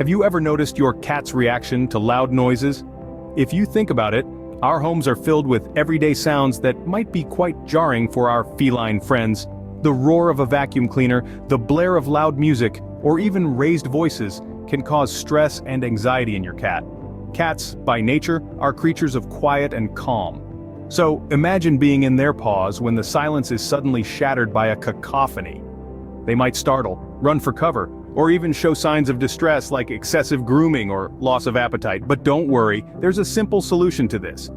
Have you ever noticed your cat's reaction to loud noises? If you think about it, our homes are filled with everyday sounds that might be quite jarring for our feline friends. The roar of a vacuum cleaner, the blare of loud music, or even raised voices can cause stress and anxiety in your cat. Cats, by nature, are creatures of quiet and calm. So imagine being in their paws when the silence is suddenly shattered by a cacophony. They might startle, run for cover, or even show signs of distress like excessive grooming or loss of appetite. But don't worry, there's a simple solution to this.